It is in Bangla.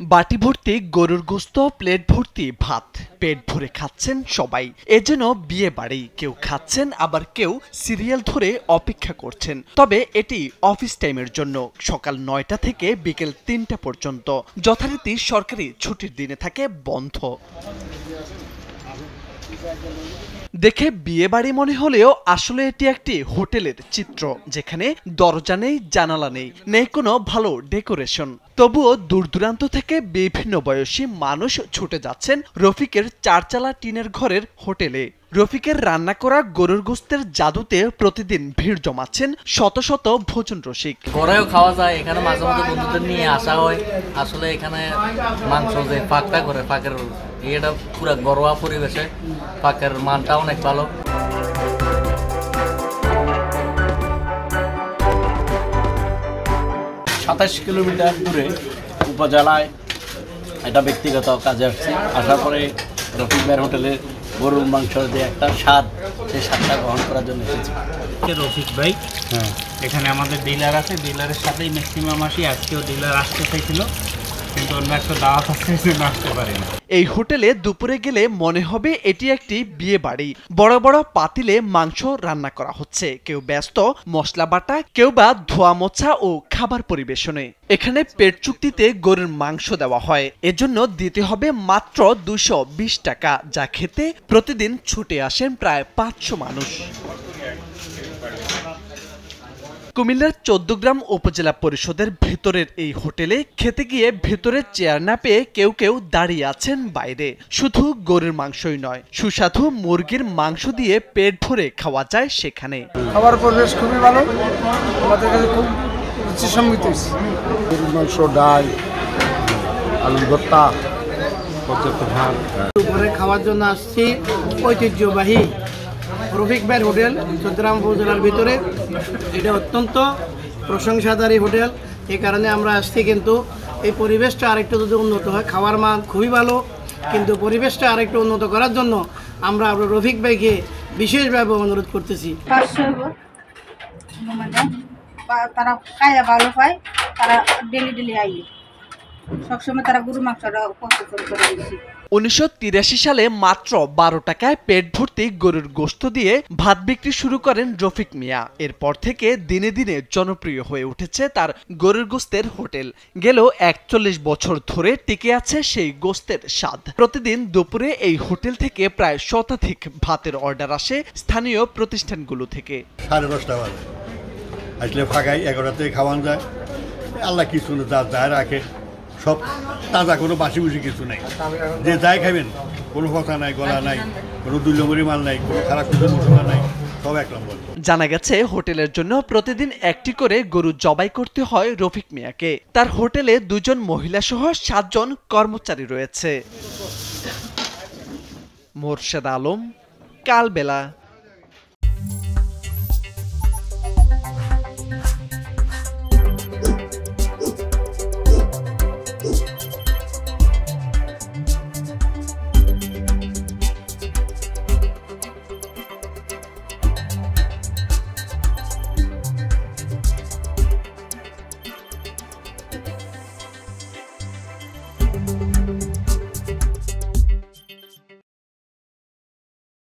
বাটি ভর্তি গরুর গোশত, প্লেট ভর্তি ভাত, পেট ভরে খাচ্ছেন সবাই। এ যেন বিয়ে বাড়ি। কেউ খাচ্ছেন, আবার কেউ সিরিয়াল ধরে অপেক্ষা করছেন। তবে এটি অফিস টাইমের জন্য। সকাল ৯টা থেকে বিকেল ৩টা পর্যন্ত যথারীতি সরকারি ছুটির দিনে থাকে বন্ধ। দেখে বিয়ে বাড়ি মনে হলেও আসলে এটি একটি হোটেলের চিত্র, যেখানে দরজা নেই, জানালা নেই, নেই কোনো ভালো ডেকোরেশন। তবুও দূর দূরান্ত থেকে বিভিন্ন বয়সী মানুষ ছুটে যাচ্ছেন রফিকের চারচালা টিনের ঘরের হোটেলে। রফিকের রান্না করা গরুর গোশতের জাদুতে প্রতিদিন ভিড় জমাচ্ছেন শত শত ভোজন রসিক। ঘরেও খাওয়া যায়, এখানে মাঝে মাঝে বন্ধুদের নিয়ে আসা হয়। আসলে এখানে মাংস যে পাকটা করে, পাকের এটা পুরো ঘরোয়া পরিবেশে, পাকের মানটা অনেক ভালো। সাতাশ কিলোমিটার দূরে উপজেলায় এটা ব্যক্তিগত কাজে আসছি। আসার পরে রফিক ভাইয়ের হোটেলে গরুর মাংস যে একটা স্বাদ, সেই স্বাদটা গ্রহণ করার জন্য এসেছি। রফিক ভাই, এখানে আমাদের ডিলার আছে, ডিলারের সাথেই ম্যাক্সিমাম আসি। আজকেও ডিলার আসতে চাইছিল, কিন্তু অন্য একটা দাওয়াত আছে, আসতে পারেনি। এই হোটেলে দুপুরে গেলে মনে হবে এটি একটি বিয়ে বাড়ি। বড় বড় পাতিলে মাংস রান্না করা হচ্ছে। কেউ ব্যস্ত মশলা বাটা, কেউ বা ধোয়া মোছা ও খাবার পরিবেশনে। এখানে পেট চুক্তিতে গরুর মাংস দেওয়া হয়। এজন্য দিতে হবে মাত্র 220 টাকা, যা খেতে প্রতিদিন ছুটে আসেন প্রায় 500 মানুষ। কুমিল্লার ১৪গ্রাম উপজেলা পরিষদের ভেতরের এই হোটেলে খেতে গিয়ে ভেতরে চেয়ার না পেয়ে কেউ কেউ দাঁড়িয়ে আছেন বাইরে। শুধু গরুর মাংসই নয়, সুস্বাদু মুরগির মাংস দিয়ে পেট ভরে খাওয়া যায় সেখানে। খাবার পরিবেশ খুবই ভালো, আমাদের কাছে খুব রুচিসম্মত। গরুর মাংস, ডাল, আলুর ভর্তা, পর্যাপ্ত ভাত। দুপুরে খাওয়ার জন্য আসছি ঐতিহ্যবাহী রফিক ভাইয়ের হোটেল, ১৪গ্রাম উপজেলার ভিতরে। এটা অত্যন্ত প্রশংসাদারী হোটেল, এই কারণে আমরা আসছি। কিন্তু এই পরিবেশটা আরেকটু যদি উন্নত হয়, খাওয়ার মান খুবই ভালো, কিন্তু পরিবেশটা আরেকটু উন্নত করার জন্য আমরা রফিক ভাইকে বিশেষভাবে অনুরোধ করতেছি। তারা খায়া ভালো পায়, তারা ডেলি ডেলি আইয়ে সবসময় তারা গরু মাংসটা পছন্দ করে বেশি। ১৯৮৩ সালে মাত্র ১২ টাকায় পেট ভর্তি গরুর গোশত দিয়ে ভাত বিক্রি শুরু করেন রফিক মিয়া। এরপর থেকে দিনে দিনে জনপ্রিয় হয়ে উঠেছে তার গরুর গোশতের হোটেল। গেল ৪১ বছর ধরে টিকে আছে সেই গোশতের স্বাদ। প্রতিদিন দুপুরে এই হোটেল থেকে প্রায় শতাধিক ভাতের অর্ডার আসে স্থানীয় প্রতিষ্ঠানগুলো থেকে। 10:30 বাজে আসলে ফাঁকাই, 11টাতে খাওয়ানো যায়। আল্লাহ কিছু না, যা যায় রাখে, সব তাজা, কোনো বাসি বুসি কিছু নেই। যে যাই খাবেন, কোনো কথা নাই, গলা নাই, কোনো দুর্লভরি মাল নাই, কোনো খারাপ কিছু মশলা নাই, সব এক নম্বর। জানা গেছে হোটেলের জন্য প্রতিদিন একটি করে গরু জবাই করতে হয় রফিক মিয়াকে। তার হোটেলে 2 জন মহিলা সহ 7 জন কর্মচারী রয়েছে। মোরশেদ আলম, কালবেলা।